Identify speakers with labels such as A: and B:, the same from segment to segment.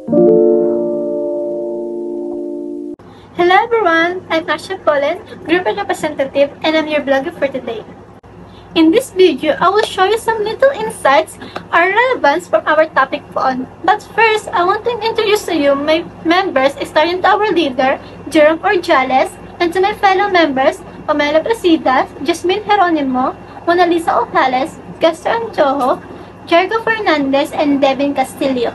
A: Hello everyone, I'm Asha Polen, Group Representative, and I'm your blogger for today. In this video, I will show you some little insights or relevance from our topic poon. But first, I want to introduce to you my members, starting to our leader, Jerome Orjales, and to my fellow members, Pamela Presidas, Jasmine Geronimo, Mona Lisa Ojales, Castro Anchojo, Jergo Fernandez, and Devin Castillo.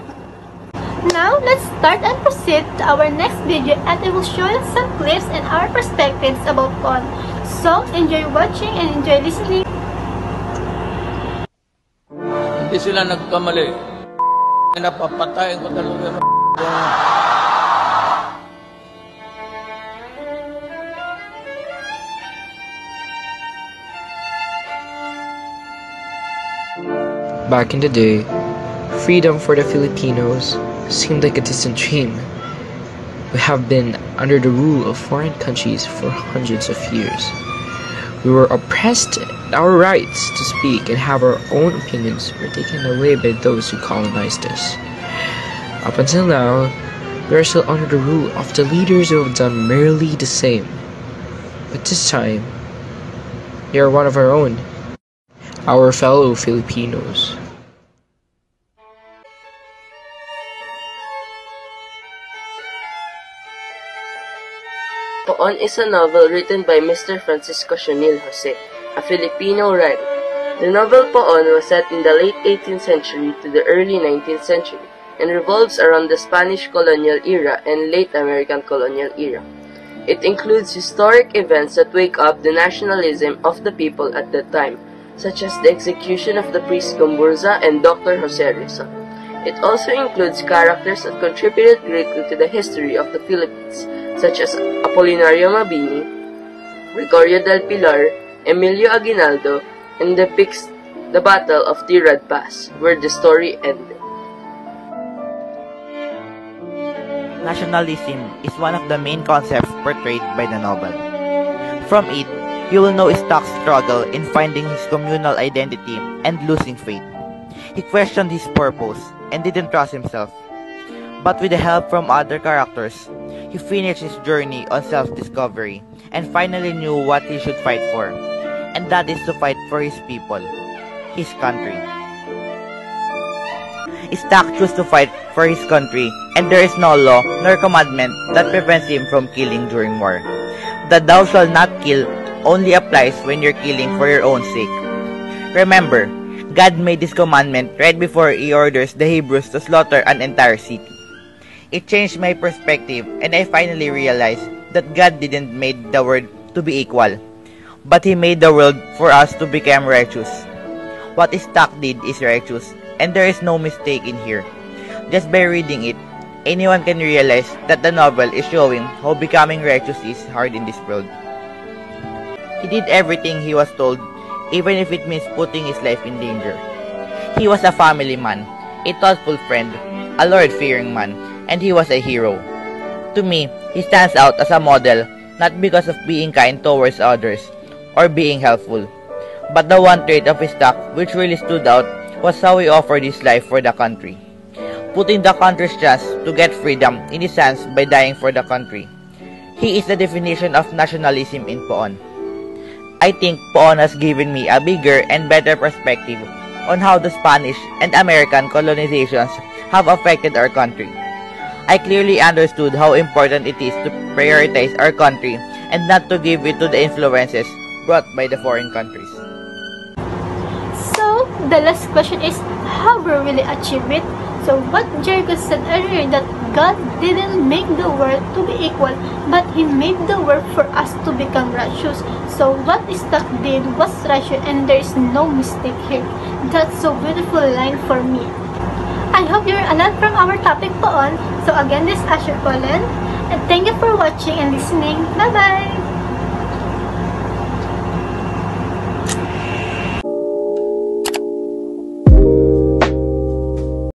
A: Now, let's start and proceed to our next video, and I will show you some clips and our perspectives about poon. So, enjoy watching and enjoy listening.
B: Hindi sila nagkamali. Napapatayin ko talaga.
C: Back in the day, freedom for the Filipinos seemed like a distant dream. We have been under the rule of foreign countries for hundreds of years. We were oppressed, and our rights to speak and have our own opinions were taken away by those who colonized us. Up until now, we are still under the rule of the leaders who have done merely the same. But this time, they are one of our own, our fellow Filipinos.
D: Poon is a novel written by Mr. Francisco Sionil Jose, a Filipino writer. The novel Poon was set in the late 18th century to the early 19th century and revolves around the Spanish colonial era and late American colonial era. It includes historic events that wake up the nationalism of the people at that time, such as the execution of the priest Gomburza and Dr. Jose Rizal. It also includes characters that contributed greatly to the history of the Philippines, such as Apolinario Mabini, Gregorio del Pilar, Emilio Aguinaldo, and depicts the Battle of Tirad Pass, where the story ended.
E: Nationalism is one of the main concepts portrayed by the novel. From it, you will know Stock's struggle in finding his communal identity and losing faith. He questioned his purpose and didn't trust himself. But with the help from other characters, he finished his journey on self-discovery and finally knew what he should fight for, and that is to fight for his people, his country. Stock chose to fight for his country, and there is no law nor commandment that prevents him from killing during war. The "thou shalt not kill" only applies when you're killing for your own sake. Remember, God made this commandment right before He orders the Hebrews to slaughter an entire city. It changed my perspective, and I finally realized that God didn't make the world to be equal, but He made the world for us to become righteous. What Stock did is righteous, and there is no mistake in here. Just by reading it, anyone can realize that the novel is showing how becoming righteous is hard in this world. He did everything he was told, even if it means putting his life in danger. He was a family man, a thoughtful friend, a Lord-fearing man, and he was a hero. To me, he stands out as a model, not because of being kind towards others or being helpful, but the one trait of his Stock which really stood out was how he offered his life for the country, putting the country's chance to get freedom in his hands by dying for the country. He is the definition of nationalism in Poon. I think Poon has given me a bigger and better perspective on how the Spanish and American colonizations have affected our country. I clearly understood how important it is to prioritize our country and not to give in to the influences brought by the foreign countries.
A: So, the last question is, how we really achieve it? So, what Jericho said earlier, that God didn't make the world to be equal, but He made the world for us to become righteous. So, what Stock did was righteous, and there is no mistake here. That's so beautiful line for me. I hope you learned from our topic poon. So again, this is Asher Polen, and thank you for watching and listening. Bye-bye!